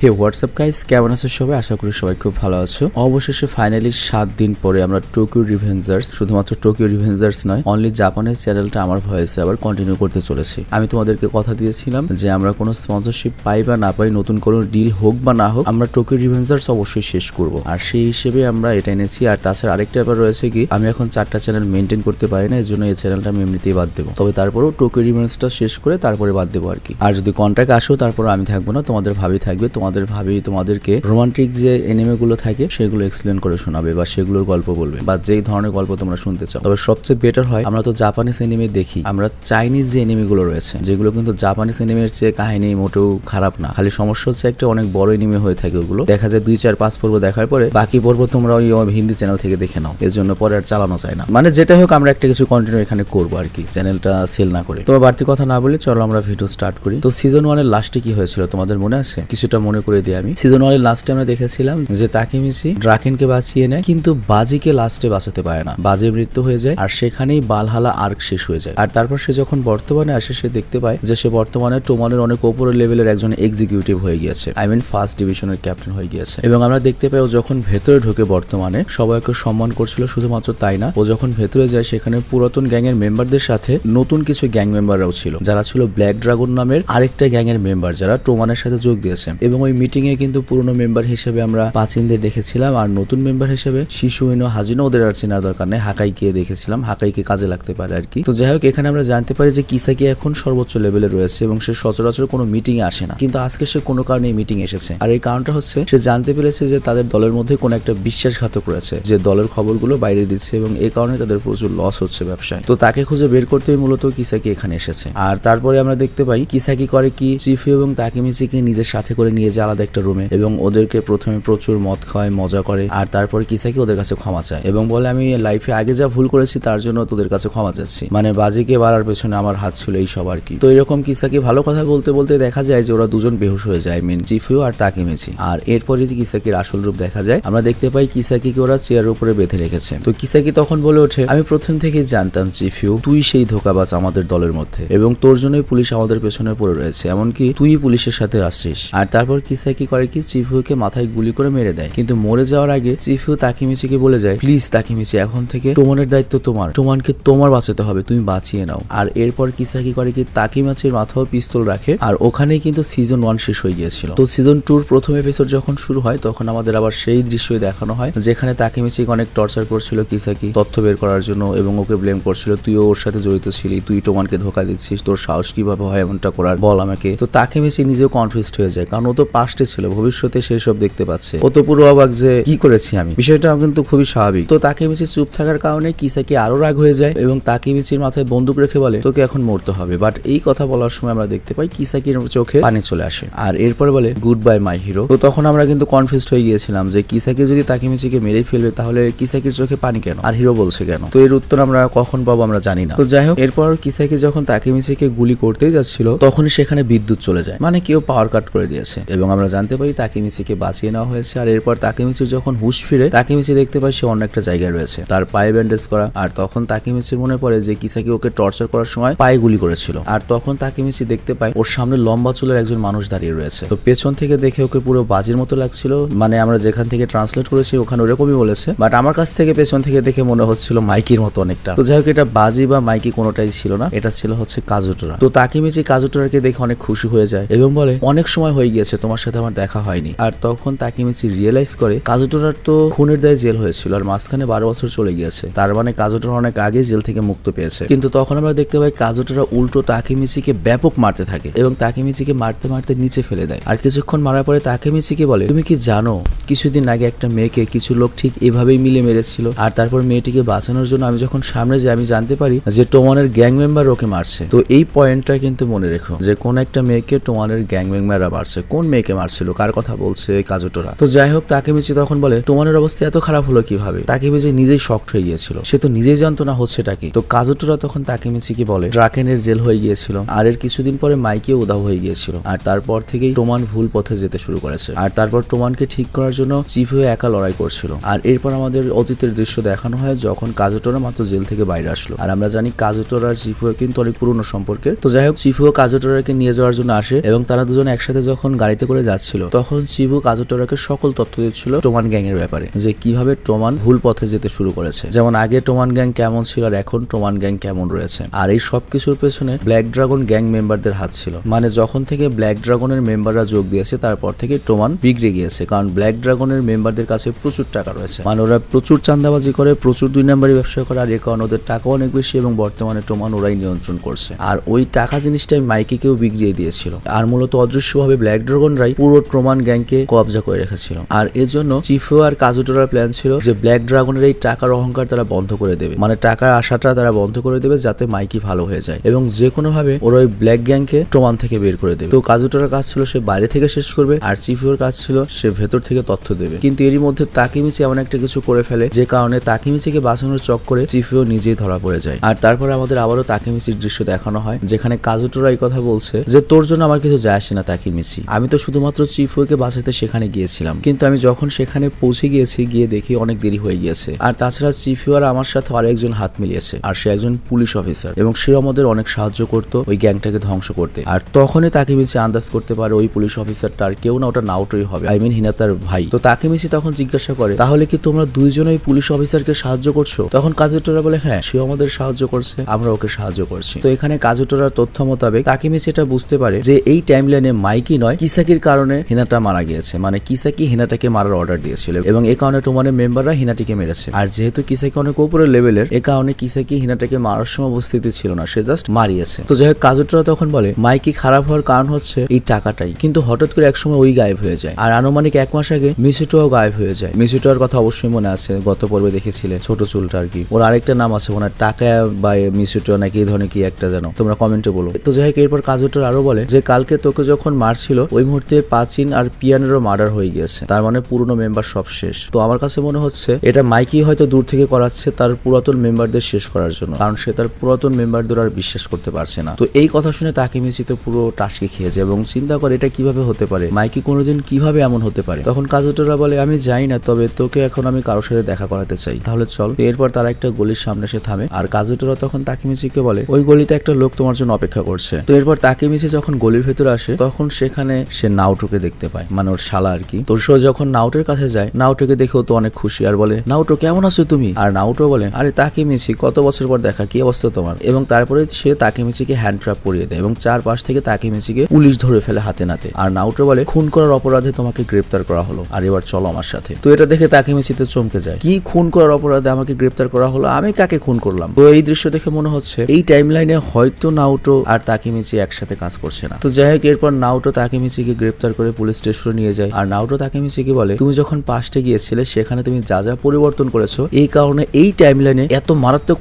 হে WhatsApp guys, কেমন আছো সবাই? আশা করি সবাই খুব ভালো আছো। অবশেষে ফাইনালি 7 দিন পরে আমরা টোকিও রিভেঞ্জার্স, শুধুমাত্র টোকিও রিভেঞ্জার্স নয়, অনলি জাপানের চ্যানেলটা আমার ভয়েসে আবার কন্টিনিউ করতে চলেছি। আমি তোমাদেরকে কথা দিয়েছিলাম যে আমরা কোনো স্পন্সরশিপ পাই বা না পাই, নতুন কোনো ডিল হোক বা না হোক, আমরা টোকিও রিভেঞ্জার্স অবশ্যই শেষ করব। আর সেই হিসেবে আমরা এটা এনেছি। আর তাছাড়া আরেকটা ব্যাপার রয়েছে কি, আমি এখন 4টা চ্যানেল মেনটেন করতে পারি না, এই জন্য এই চ্যানেলটা আমি এমনিতেই বাদ দেবো। তবে তারপরেও টোকিও রিভেঞ্জার্সটা শেষ করে তারপরে বাদ দেবো আর কি। আর যদি কন্ট্যাক্ট আসো তারপর আমি থাকবো না, তোমাদের ভাবি থাকবে। তোমাদের ভাবি তোমাদেরকে রোমান্টিক যে এনিমে গুলো থাকে সেগুলো এক্সপ্লেন করে শোনাবে বা সেগুলোর গল্প বলবে, বা যেই ধরনের গল্প তোমরা শুনতে চাও। তবে সবচেয়ে বেটার হয়, আমরা তো জাপানিজ এনিমে দেখি, আমরা চাইনিজ যে এনিমে গুলো রয়েছে যেগুলো কিন্তু জাপানিজ এনিমের চেয়ে কাহিনী মোটেও খারাপ না। খালি সমস্যা হচ্ছে একটা অনেক বড় এনিমে হয়ে থাকে, ওগুলো দেখা যায় 2, 4, 5 পর্ব দেখার পরে বাকি পর্ব তোমরা ওই হিন্দি চ্যানেল থেকে দেখে নাও, এর জন্য পরে আর চালানো যায় না। মানে যেটা হোক, আমরা একটা কিছু কন্টিনিউ এখানে করবো আর কি, চ্যানেলটা সেল না করে। তোমার বাড়তি কথা না বলে চলো আমরা ভিডিও স্টার্ট করি। তো সিজন 1 এর লাস্টে কি হয়েছিল তোমাদের মনে আছে? কিছুটা মনে করে দিই আমি। সিজন 1 এর লাস্টে আমরা দেখেছিলাম যে তাকেমিচি ড্রাকেনকে বাঁচিয়ে নেয়, কিন্তু বাজিকে লাস্টে বাঁচাতে পারে না, বাজির মৃত্যু হয়ে যায়। আর সেখানেই বালহালা আর্ক শেষ হয়ে যায়। আর তারপর সে যখন বর্তমানে আসে, সে দেখতে পায় যে সে বর্তমানে টোমনের অনেক উপরের লেভেলের একজন এক্সিকিউটিভ হয়ে গিয়েছে, আই মিন ফার্স্ট ডিভিশনের ক্যাপ্টেন হয়ে গিয়েছে। এবং আমরা দেখতে পাই ও যখন ভেতরে ঢোকে, বর্তমানে সবাইকে সম্মান করছিল। শুধুমাত্র তাই না, ও যখন ভেতরে যায় সেখানে পুরাতন গ্যাং এর মেম্বারদের সাথে নতুন কিছু গ্যাং মেম্বাররাও ছিল, যারা ছিল ব্ল্যাক ড্রাগন নামের আরেকটা গ্যাং এর মেম্বার, যারা টোমানের সাথে যোগ দিয়েছে। এবং ওই মিটিং এ কিন্তু পুরনো মেম্বার হিসেবে আমরা পাচিনদের দেখেছিলাম, আর নতুন মেম্বার হিসেবে শিশুইনো, হাজিনো, ওদের আর চেনার দরকার নেই, হাকাইকে দেখেছিলাম। হাকাইকে কাজে লাগতে পারে আর কি। তো যাই হোক, এখানে আমরা জানতে পারি যে কিসাকি এখন সর্বোচ্চ লেভেলে রয়েছে এবং সে সচরাচর কোনো মিটিং এ আসে না, কিন্তু আজকে সে কোনো কারণে মিটিং এসেছে। আর এই কারণটা হচ্ছে সে জানতে পেরেছে যে তাদের দলের মধ্যে কোনো একটা বিশ্বাসঘাতক রয়েছে, যে দলের খবরগুলো বাইরে দিচ্ছে এবং এই কারণে তাদের প্রচুর লস হচ্ছে ব্যবসায়। তো তাকে খুঁজে বের করতেই মূলত কিসাকি এখানে এসেছে। আর তারপরে আমরা দেখতে পাই কিসাকি করে কি, চিফু এবং তাকেমিচিকে নিজের সাথে করে নিয়ে যায় আলাদা একটা রুমে এবং ওদেরকে প্রথমে প্রচুর মদ খাওয়ায়, মজা করে। আর তারপর কিসাকি ওদের কাছে ক্ষমা চায় এবং বলে, আমি লাইফে আগে যা ভুল করেছি তার জন্য তোদের কাছে ক্ষমা চাচ্ছি, মানে বাজিকে বাড়ার পেছনে আমার হাত ছিল, এই সব আর কি। তো এরকম কিসাকি ভালো কথা বলতে বলতে দেখা যায় যে ওরা দুজন বেহুশ হয়ে যায়, মিন চিফু আর তাকেমিচি। আর এরপরে কিসাকির আসল রূপ দেখা যায়। আমরা দেখতে পাই কিসাকিকে ওরা চেয়ারের উপরে বেঁধে রেখেছে। তো কিসাকি তখন বলে ওঠে, আমি প্রথম থেকেই জানতাম চিফু, তুই সেই ধোঁকাবাজ আমাদের দলের মধ্যে এবং তোর জন্যই পুলিশ আমাদের পেছনে পড়ে রয়েছে, এমনকি তুই পুলিশের সাথে আসছিস। আর তারপর কিসাকি করে কি, চিফুকে মাথায় গুলি করে মেরে দেয়। কিন্তু মরে যাওয়ার আগে চিফু তাকেমিচিকে বলে যায়, প্লিজ তাকেমিচি, এখন থেকে টোমনের দায়িত্ব তোমার, টোমানকে তোমার বাঁচাতে হবে, তুমি বাঁচিয়ে নাও। আর এরপর কিসাকি করে কি, তাকেমিচির মাথাও পিস্তল রাখে। আর ওখানেই কিন্তু সিজন 1 শেষ হয়ে গিয়েছিল। তো সিজন 2 প্রথম এপিসোড যখন শুরু হয়, তখন আমাদের আবার সেই দৃশ্যই দেখানো হয় যেখানে তাকেমিচিকে অনেক টর্চার করছিল কিসাকি তথ্য বের করার জন্য এবং ওকে ব্লেম করছিল, তুই ওর সাথে জড়িত ছিলি, তুই টোমানকে ধোকা দিচ্ছিস, তোর সাহস কিভাবে হয় এমনটা করার, বল আমাকে। তো তাকেমিচি নিজেও কনফিউজড হয়ে যায়, কারণ ও তো পাস্টে ছিল, ভবিষ্যতে সেই সব দেখতে পাচ্ছে। ও তো পুরো অবাক যে কি করেছি আমি, বিষয়টা কিন্তু খুবই স্বাভাবিক। তো তাকেমিচি চুপ থাকার কারণে কিসাকি আরো রাগ হয়ে যায় এবং তাকেমিচির মাথায় বন্দুক রেখে বলে, তোকে এখন মরতে হবে। বাট এই কথা বলার সময় আমরা দেখতে পাই কিসাকির চোখে পানি চলে আসে। আর এরপর বলে, গুড বাই মাই হিরো। তো তখন আমরা কিন্তু কনফিউজড হয়ে গিয়েছিলাম যে কিসাকি যদি তাকেমিচিকে মেরে ফেলবে তাহলে কিসাকির চোখে পানি কেন আর হিরো বলছে কেন? তো এর উত্তর আমরা কখন পাবো আমরা জানি না। তো যাই হোক, এরপর কিসাকি যখন তাকেমিচিকে গুলি করতেই যাচ্ছিল তখনই সেখানে বিদ্যুৎ চলে যায়, মানে কেউ পাওয়ার কাট করে দিয়েছে এবং আমরা জানতে পারি তাকেমিচিকে বাঁচিয়ে নেওয়া হয়েছে। আর এরপর তাকেমিচির যখন হুঁশ ফিরে, তাকেমিচি দেখতে পায় সে অন্য একটা জায়গায় রয়েছে, তার পায়ে ব্যান্ডেজ করা। আর তখন তাকেমিচির মনে পড়ে যে কিসাকি ওকে টর্চার করার সময় পায়ে গুলি করেছিল। আর তখন তাকেমিচি দেখতে পায় ওর সামনে লম্বা চুলের একজন মানুষ দাঁড়িয়ে রয়েছে। তো পেছন থেকে দেখে ওকে পুরো বাজির মতো লাগছিল, মানে আমরা যেখান থেকে ট্রান্সলেট করেছি ওখানে ওরকমই বলেছে, বাট আমার কাছ থেকে পেছন থেকে দেখে মনে হচ্ছিল মাইকির মতো অনেকটা। তো যাই হোক, এটা বাজি বা মাইকি কোনোটাই ছিল না, এটা ছিল হচ্ছে কাজুটোরা। তো তাকেমিচি কাজুটোরাকে দেখে অনেক খুশি হয়ে যায় এবং বলে, অনেক সময় হয়ে গিয়েছে তোমার সাথে আমার দেখা হয়নি। আর তখন তাকেমিচি রিয়েলাইজ করে কাজুটোরার তো খুনের দায়ে জেল হয়েছিল আর মাঝখানে 12 বছর চলে গিয়েছে, তার মানে কাজুটোরা অনেক আগে জেল থেকে মুক্ত পেয়েছে। কিন্তু তখন আমরা দেখতে পাই কাজুটোরা উল্টো তাকেমিচিকে ব্যাপক মারতে থাকে এবং তাকেমিচিকে মারতে মারতে নিচে ফেলে দেয়। আর কিছুক্ষণ মারার পরে তাকেমিচিকে বলে, তুমি কি জানো কিছুদিন আগে একটা মেয়েকে কিছু লোক ঠিক এভাবেই মিলে মেরেছিল। আর তারপর মেয়েটিকে বাঁচানোর জন্য আমি যখন সামনে যাই আমি জানতে পারি যে টোমানের গ্যাং মেম্বার ওকে মারছে। তো এই পয়েন্টটা কিন্তু মনে রেখো যে কোন একটা মেয়েকে টোমানের গ্যাং মেম্বাররা মারছে, কোন মেয়েকে মারছিল, কার কথা বলছে কাজুটোরা। তো যাই হোক, তাকেমিচি তখন বলে, টোমানের অবস্থা এত খারাপ হলো কিভাবে? তাকেমিচি নিজেই শকড হয়ে গিয়েছিল, সে তো নিজেই জানতো না হচ্ছেটা কি। তো কাজুটোরা তখন তাকেমিচিকে বলে, ড্রাকেনের জেল হয়ে গিয়েছিল আর এর কিছুদিন পরে মাইকেও উধাও হয়ে গিয়েছিল। আর তারপর থেকেই টোমান ভুল পথে যেতে শুরু করেছে। আর তারপর টোমানকে ঠিক করার জন্য চিফু একা লড়াই করছিল। আর এরপর আমাদের অতীতের দৃশ্য দেখানো হয় যখন কাজুটোরা মাত্র জেল থেকে বাইরে আসলো। আর আমরা জানি কাজুটোরা আর চিফু কিন্তু অনেক পুরনো সম্পর্কের। তো যাই হোক, চিফু কাজুটোরাকে নিয়ে যাওয়ার জন্য আসে এবং তারা দুজন একসাথে যখন গাড়িতে করে যাচ্ছিল তখন চিবু কাজুটোরাকে সকল তথ্য দিচ্ছিল টোমান গ্যাং এর ব্যাপারে, যে কিভাবে টোমান ভুল পথে যেতে শুরু করেছে, যেমন আগে টোমান গ্যাং কেমন ছিল আর এখন টোমান গ্যাং কেমন রয়েছে। আর এই সবকিছুর পেছনে ব্ল্যাক ড্রাগন গ্যাং মেম্বারদের হাত ছিল। মানে যখন থেকে ব্ল্যাক ড্রাগনের মেম্বাররা যোগ দিয়েছে তারপর থেকে টোমান বিগড়ে গিয়েছে, কারণ ব্ল্যাক ড্রাগনের মেম্বারদের কাছে প্রচুর টাকা রয়েছে। মানে ওরা প্রচুর চাঁদাবাজি করে, প্রচুর 2 নম্বরই ব্যবসা করে, আর এ কারণে ওদের টাকা অনেক বেশি এবং বর্তমানে টোমান ওরাই নিয়ন্ত্রণ করছে। আর ওই টাকা জিনিসটাই মাইকিকেও বিগড়িয়ে দিয়েছিল। আর মূলত অদৃশ্যভাবে ব্ল্যাক ড্রাগনরাই পুরো টোমান গ্যাংকে কবজা করে রেখেছিল। আর এজন্য চিফু আর কাজুটোরার প্ল্যান ছিল যে ব্ল্যাক ড্রাগনের এই টাকার অহংকার তারা বন্ধ করে দেবে, মানে টাকার আশাটা তারা বন্ধ করে দেবে যাতে মাইকি ভালো হয়ে যায় এবং যে কোনো ভাবে ওরা ওই ব্ল্যাক গ্যাংকে টোমান থেকে বের করে দেবে। তো কাজুটোরার কাজ ছিল সে বাইরে থেকে শেষ করবে, আর চিফুর কাজ ছিল সে ভেতর থেকে তথ্য দেবে। কিন্তু এরই মধ্যে তাকিমিচি এমন একটা কিছু করে ফেলে যে কারণে তাকিমিচিকে বাঁচানোর চক্করে চিফুও নিজেই ধরা পড়ে যায়। আর তারপরে আমাদের আবারও তাকিমিচির দৃশ্য দেখানো হয়, যেখানে কাজুটোরা এই কথা বলছে যে তোর জন্য আমার কিছু যায় আসে না তাকিমিচি, আমি তো শুধুমাত্র চিফুকে বাঁচাতে সেখানে গিয়েছিলাম, কিন্তু আমি যখন সেখানে পৌঁছে গিয়েছি গিয়ে দেখি অনেক দেরি হয়ে গিয়েছে। আর তাছাড়া চিফু আর আমার সাথে আরেকজন হাত মিলিয়েছে, আর সে একজন পুলিশ অফিসার এবং সে আমাদের অনেক সাহায্য করতো ওই গ্যাংটাকে ধ্বংস করতে। আর তখনই তাকিমিচি আন্দাজ করতে পারে ওই পুলিশ অফিসারটা আর কেউ না, ওটা নাওটোই হবে, আই মিন হিনাতার ভাই। তো তাকিমিচি তখন জিজ্ঞাসা করে তাহলে কি তোমরা দুইজনই পুলিশ অফিসারকে সাহায্য করছো? তখন কাজুটোরা বলে হ্যাঁ, সে আমাদের সাহায্য করছে, আমরা ওকে সাহায্য করছি। তো এখানে কাজুটোরার তথ্য মোতাবেক তাকিমিচি এটা বুঝতে পারে যে এই টাইমলাইনে মাইকি নয় কিসাকির কারণে হিনাটা মারা গিয়েছে, মানে কিসাকি হিনাটাকে মারার অর্ডার দিয়েছিল এবং এই কারণে টোমানের মেম্বাররা হিনাটিকে মেরেছে। আর যেহেতু কিসাকি অনেক উপরের লেভেলের, এ কারণে কিসাকি হিনাটাকে মারার সময় উপস্থিতি ছিল না, সে জাস্ট মারিয়েছে। তো যাই হোক কাজুটোরা তখন বলে মাইকি খারাপ হওয়ার কারণ হচ্ছে এই টাকাটাই, কিন্তু হঠাৎ করে একসময় ওই গায়েব হয়ে যায়। আর আনুমানিক 1 মাস আগে মিসুটোও গায়েব হয়ে যায়। মিসুটোর কথা অবশ্যই মনে আছে, গত পর্বে দেখেছিলে, ছোট চুলটা আর কি, ওর আরেকটা নাম আছে ওনার টাকা বা মিসুটো নাকি এই ধরনের কি একটা জানো, তোমরা কমেন্টে বলো। তো যাই হোক এরপর কাজুটোর আরো বলে যে কালকে তোকে যখন মারছিল ওই মুহূর্তে পাচিন আর পিয়ানেরও মার্ডার হয়ে গিয়েছে, তার মানে পুরনো মেম্বার সব শেষ। তো আমার কাছে মনে হচ্ছে এটা মাইকি হয়তো দূর থেকে করাচ্ছে তার পুরাতন মেম্বারদের শেষ করার জন্য, কারণ সে তার পুরাতন মেম্বারদের আর বিশ্বাস করতে পারছে না। তো এই কথা শুনে তাকিমিচি তো পুরো টাসকে খেয়েছে এবং চিন্তা করে এটা কিভাবে হতে পারে, মাইকি কোনোদিন কিভাবে এমন হতে পারে। তখন কাজুটোরা বলে আমি জানি না, তবে তোকে এখন আমি কারোর সাথে দেখা করাতে চাই, তাহলে চল। এরপর তারা একটা গলির সামনে এসে থামে আর কাজুটোরা তখন তাকিমিচিকে বলে ওই গলিতে একটা লোক তোমার জন্য অপেক্ষা করছে। তো এরপর তাকিমিচি যখন গলির ভেতরে আসে তখন সেখানে সে নাওটোকে দেখতে পায়, মানে ওর শালা আর কি। তো সে যখন নাওটোর কাছে যায় নাওটোকে দেখেও তো অনেক খুশি আর বলে নাওটো কেমন আছো তুমি? আর নাওটো বলে আরে তাকিমিচি কত বছর পর দেখা, কি অবস্থা তোমার? এবং তারপরে সে তাকিমিচিকে হ্যান্ড ট্র্যাপ পরিয়ে দেয় এবং চারপাশ থেকে তাকিমিচিকে পুলিশ ধরে ফেলে হাতে নাতে। আর নাওটো বলে খুন করার অপরাধে তোমাকে গ্রেপ্তার করা হলো, আর এবার চলো আমার সাথে। তো এটা দেখে তাকিমিচি তো চমকে যায়, কি খুন করার অপরাধে আমাকে গ্রেপ্তার করা হলো? আমি কাকে খুন করলাম? তো এই দৃশ্য দেখে মনে হচ্ছে এই টাইমলাইনে হয়তো নাওটো আর তাকিমিচি একসাথে কাজ করছে না। তো যাই হোক এরপর নাওটো তাকিমিচিকে গ্রেপ্তার করে পুলিশ স্টেশনে নিয়ে যায় আর নাওটো তাকিমিচিকে বলে তুমি যখন পাস্টে গিয়েছিলে সেখানে তুমি যা যা পরিবর্তন করেছো এই কারণে এই টাইমলাইনে এত মারাত্মক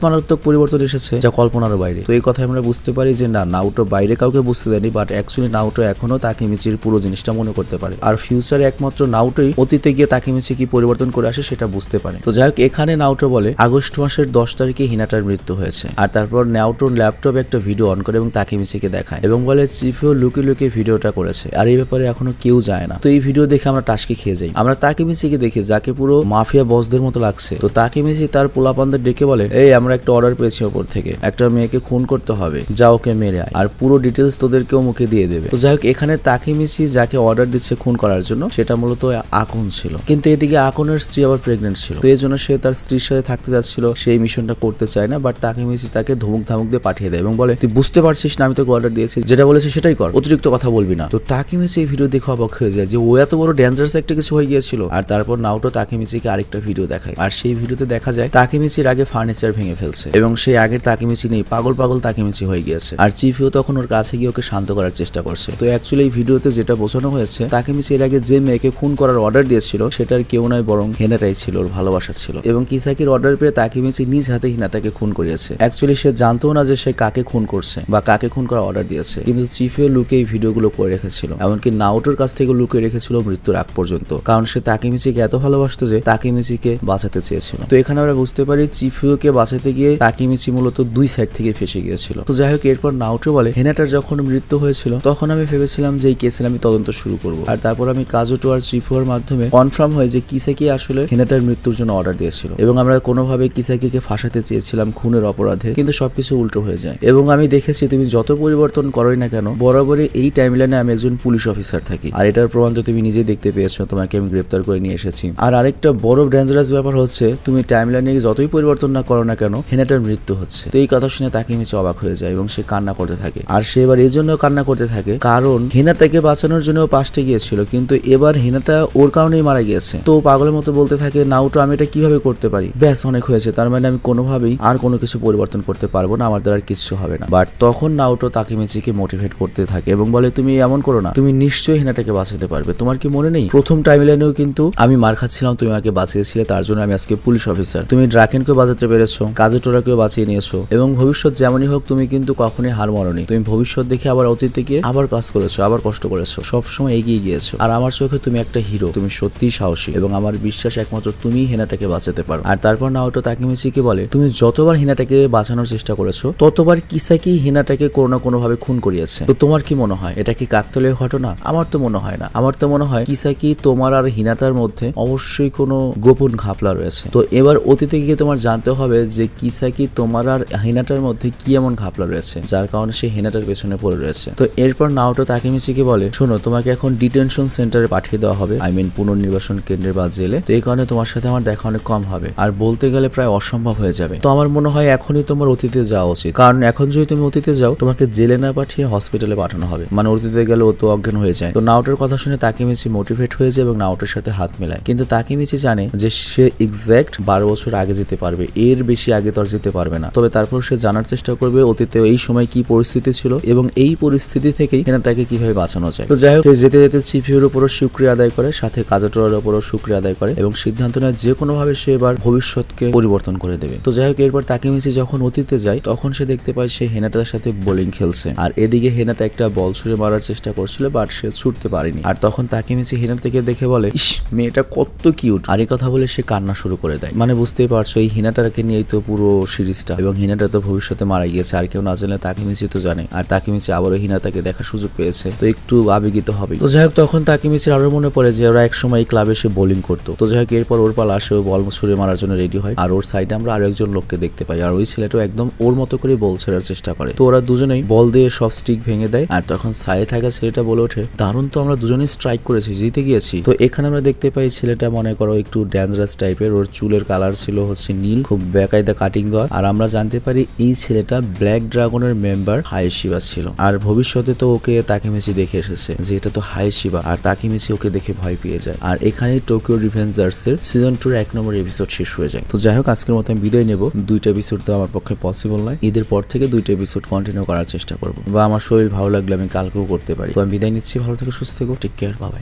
পরিবর্তন এসেছে যা কল্পনার বাইরে। তো এই কথা আমরা বুঝতে পারি যে না, নাওটো বাইরে কাউকে বুঝতে দেয়নি, বাট অ্যাকচুয়ালি নাওটো এখনো তাকিমিচির পুরো জিনিসটা মনে করতে পারে। আর ফিউচারে একমাত্র নাওটোই অতীতে গিয়ে তাকিমিচি কি পরিবর্তন করে আসে সেটা বুঝতে পারে। তো যাই হোক এখানে নাওটো বলে আগস্ট মাসের 10 তারিখে হিনাটার মৃত্যু হয়েছে। আর তারপর নাওটোর ল্যাপটপে একটা ভিডিও অন করে এবং তাকিমিচিকে দেখায় এবং বলে চিফিও লুকিয়ে লুকিয়ে ভিডিওটা করেছে আর এই ব্যাপারে এখনো কেউ যায় না। তো এই ভিডিও দেখে আমরা টাসকে খেয়ে যাই। আমরা তাকিমিচিকে দেখি যাকে পুরো মাফিয়া বসদের মতো লাগছে। তো তাকিমিচি তার পোলাপানদের ডেকে বলে এই আমরা একটা অর্ডার পেয়েছি ওপর থেকে, একটা মেয়েকে খুন করতে হবে, যা ওকে মেরে আয় আর পুরো ডিটেলস তোদেরকেও মুখে দিয়ে দেবে। তো যাই হোক এখানে তাকিমিচি যাকে অর্ডার দিচ্ছে খুন করার জন্য সেটা মূলত আকন ছিল, কিন্তু এদিকে আকনের স্ত্রী আবার প্রেগনেন্ট ছিল। তো এই জন্য সে তার স্ত্রীর সাথে থাকতে যাচ্ছিল, সেই মিশনটা করতে চায় না, বাট তাকিমিচি তাকে ধমক ধামক দিয়ে পাঠিয়ে দেয় এবং বলে তুই বুঝতে পারছিস না আমি তোকে অর্ডার দিয়েছি, যেটা বলেছি সেটাই কর, অতিরিক্ত কথা বলবি না। তো তাকিমিচি এই ভিডিও দেখে অবাক হয়ে যায় যে ও এত বড় ডেঞ্জারাস একটা কিছু হয়ে গিয়েছিল। আর তারপর নাওটো তাকিমিচিকে আরেকটা ভিডিও দেখায় আর সেই ভিডিওতে দেখা যায় তাকিমিচির আগে ফার্নিচার ভেঙে ফেলছে এবং সেই আগের তাকিমিচি নেই, পাগল পাগল তাকিমিচি হয়ে গিয়েছে। আর চিফিও তখন ওর কাছে গিয়ে ওকে শান্ত করার চেষ্টা করছে। তো অ্যাকচুয়ালি এই ভিডিওতে যেটা বোঝানো হয়েছে তাকিমিচি এর আগে যে মেয়েকে খুন করার অর্ডার দিয়েছিল সেটার কেউ নয় বরং হিনাটাই ছিল, ওর ভালোবাসা ছিল। এবং কিসাকির অর্ডার পেয়ে তাকিমিচি নিজ হাতে হিনাটাকে খুন করিয়েছে। অ্যাকচুয়ালি সে জানতো না যে সে কাকে খুন করছে বা কাকে খুন করার অর্ডার দিয়েছে, কিন্তু চিফিও লুকে এই ভিডিওগুলো করে রেখেছিল, এমনকি নাওটোর কাছ থেকে লুকিয়ে রেখেছিল মৃত্যুর আগ পর্যন্ত, কারণ সে তাকিমিচিকে এত ভালোবাসতো যে তাকিমিচিকে বাঁচাতে চেয়েছিল। তো এখানে আমরা বুঝতে পারি চিফিওকে বাঁচাতে গিয়ে তাকিমিচি মূলত দুই সাইড থেকে ফেসে গিয়েছিল। তো যাই হোক এরপর নাওটো বলে হিনাটার যখন মৃত্যু হয়েছিল তখন আমি ভেবেছিলাম যে এই কেসের আমি তদন্ত শুরু করব, আর তারপর আমি কাজুটো আর চিফুয়ার মাধ্যমে কনফার্ম হয় যে কিসাকি আসলে হিনাটার মৃত্যুর জন্য অর্ডার দিয়েছিল এবং আমরা কোনোভাবে কিসাকিকে ফাঁসাতে চেয়েছিলাম খুনের অপরাধে, কিন্তু সবকিছু উল্টো হয়ে যায়। এবং আমি দেখেছি তুমি যত পরিবর্তন করোই না কেন বরাবরই এই টাইমলাইনে আমি একজন পুলিশ অফিসার থাকি। আর এটার প্রমাণ তো তুমি নিজেই দেখতে পেয়েছো, তোমাকে আমি গ্রেপ্তার করে নিয়ে এসেছি। আর আরেকটা বড় ডেঞ্জারাস ব্যাপার হচ্ছে, তুমি টাইমলাইনে যতই পরিবর্তন না করো না কেন, হিনাটার মৃত্যু হচ্ছে। তো এই কথা শুনে তাকিমিচি অবাক হয়ে যায় এবং সে কান্না করতে থাকে। আর সে এবার এই জন্য কান্না করতে থাকে কারণ হিনাটাকে বাঁচানোর জন্য পাশে গিয়েছিল, কিন্তু এবার হিনাটা ওর কারণেই মারা গিয়েছে। তো পাগলের মতো বলতে থাকে, নাউটো আমি এটা কিভাবে করতে পারি? ব্যাস অনেক হয়েছে, তার মানে আমি কোনোভাবেই আর কোনো কিছু পরিবর্তন করতে পারবো না, আমার দ্বারা আর কিছু হবে না। বাট তখন নাউটো তাকিমিচিকে মোটিভেট করতে থাকে এবং বলে, তুমি এমন করো না, তুমি নিশ্চয়ই হিনাটাকে বাঁচাতে পারবে। তোমার কি মনে নেই প্রথম টাইমলাইনেও কিন্তু আমি মার খাচ্ছিলাম, তুমি আমাকে বাঁচিয়েছিলে, তার জন্য আমি আজকে পুলিশ অফিসার। তুমি ড্রাকেনকেও বাঁচাতে পেরেছো, কাজেটোরাকেও বাঁচিয়ে নিয়েছো, এবং ভবিষ্যৎ যেমনই হোক তুমি কিন্তু কখনোই হার মানোনি। তুমি ভবিষ্যৎ দেখে আবার অতীতে গিয়ে আবার কাজ করেছো, আবার কষ্ট করেছো, সবসময় এগিয়ে গিয়েছো। আর আমার চোখে তুমি একটা হিরো, তুমি সত্যিই সাহসী, এবং আমার বিশ্বাস একমাত্র তুমিই হিনাটাকে বাঁচাতে পারো। আর তারপর নাওটো তাকিমিচিকে বলে, তুমি যতবার হিনাটাকে বাঁচানোর চেষ্টা করেছো ততবার কিসাকি হিনাটাকে কোনো না কোনো ভাবে খুন করিয়েছে। তো তোমার কি মনে হয় এটা কি কাকতালীয় ঘটনা? আমার তো মনে হয় না। আমার তো মনে হয় কিসাকি তোমার আর হিনাটার মধ্যে অবশ্যই কোনো গোপন ঘাপলা রয়েছে। তো এবার অতীতে গিয়ে তোমার জানতে হবে যে কিসাকি তোমার আর হিনাটার মধ্যে কি এমন ঘাপলা রয়েছে যার কারণে সে হিনাটার পেছনে পড়ে রয়েছে। তো এরপর নাওটো তাকিমিচিকে বলে, শোনো, তোমাকে এখন ডিটেনশন সেন্টারে পাঠিয়ে দেওয়া হবে, পুনর্নির্বাসন কেন্দ্রে বা জেলে। তো এই কারণে তোমার সাথে আমার দেখা অনেক কম হবে, আর বলতে গেলে প্রায় অসম্ভব হয়ে যাবে। তো আমার মনে হয় এখনই তোমার অতীতে যাওয়া উচিত, কারণ এখন যদি তুমি অতীতে যাও তোমাকে জেলে না পাঠিয়ে হসপিটালে পাঠানো হবে, মানে অতীতে গেলে ও তো অজ্ঞান হয়ে যায়। তো নাওটোর কথা শুনে তাকিমিচি মোটিভেট হয়ে যায় এবং নাওটোর সাথে হাত মেলায়। কিন্তু তাকিমিচি জানে যে সে এক্সাক্ট 12 বছর আগে যেতে পারবে, এর বেশি আগে তো আর যেতে পারবে না। তবে তারপর সে জানার চেষ্টা করবে অতীতে এই সময় কি পরিস্থিতি ছিল এবং এই পরিস্থিতি থেকেই হিনাটাকে কিভাবে বাঁচানো যায়। তো যাই হোক, যেতে যেতে চিফিউর উপরও শুকরিয়া আদায় করে, সাথে কাজেটোরার উপরও শুকরিয়া আদায় করে এবং সিদ্ধান্ত নেয় যে কোনো ভাবে সে এবার ভবিষ্যৎকে পরিবর্তন করে দেবে। তো যাই হোক, এরপর তাকিমিচি যখন অতীতে যায় তখন সে দেখতে পায় সে হেনাটার সাথে বোলিং খেলছে, আর এদিকে হেনাটা একটা বল ছুড়ে মারার চেষ্টা করছিল, বাট সে ছুটতে পারেনি। আর তখন তাকিমিচি হিনাটাকে দেখে বলে, ইস, মেয়েটা কত কিউট। আর এই কথা বলে সে কান্না শুরু করে দেয়। মানে বুঝতেই পারছো এই হিনাটাকে নিয়েই তো পুরো সিরিজটা, এবং হিনাটা তো ভবিষ্যতে মারা গিয়েছে, আর কেউ না জানলে তাকিমিচি তো জানে। আর তাকিমিচি আবারও হিনাটাকে দেখার সুযোগ পেয়েছে, তো একটু আবেগিত হবে। তো যাই হোক, তখন তাকিমিচির আরো মনে পড়ে যে ওরা একসময় এই ক্লাবে এসে বোলিং করতো। তো যাই হোক, এরপর ওর পালা আসে, ও বল ছুড়ে মারার জন্য রেডি হয়, আর ওর সাইডে আমরা আরো একজন লোককে দেখতে পাই, আর ওই ছেলেটাও একদম ওর মতো করে বল ছেড়ার চেষ্টা করে। তো ওরা দুজনেই বল দিয়ে সব স্টিক ভেঙে দেয়, আর তখন সাইডে থাকা ছেলেটা বলে ওঠে, দারুণ তো, আমরা দুজনেই স্ট্রাইক করেছি, জিতে গিয়েছি। তো এখানে আমরা দেখতে পাই ছেলেটা মনে করো একটু ডেঞ্জারাস টাইপের, ওর চুলের কালার ছিল হচ্ছে নীল, খুব বেকায়দা কাটিং দেওয়া। আর আমরা জানতে পারি এই ছেলেটা ব্ল্যাক ড্রাগনের মেম্বার হাইশিবা ছিল, আর ভবিষ্যতে তো ওকে তাকিমিচি দেখে এসেছে যে এটা তো হাইশিবা, আর তাকিমিচি ওকে দেখে ভয় পেয়ে যায়। আর এখানেই টোকিও রিভেঞ্জার্স এর সিজন 2 1 নম্বর এপিসোড শেষ হয়ে যায়। তো যাই হোক, আজকের মতো আমি বিদায় নেব। 2টা এপিসোড তো আমার পক্ষে পসিবল নয়, ঈদের পর থেকে 2টা এপিসোড কন্টিনিউ করার চেষ্টা করবো, বা আমার শরীর ভালো লাগলে আমি কালকেও করতে পারি। তো আমি বিদায় নিচ্ছি, ভালো থেকো, সুস্থ থেকো, টেক কেয়ার, বাই বাই।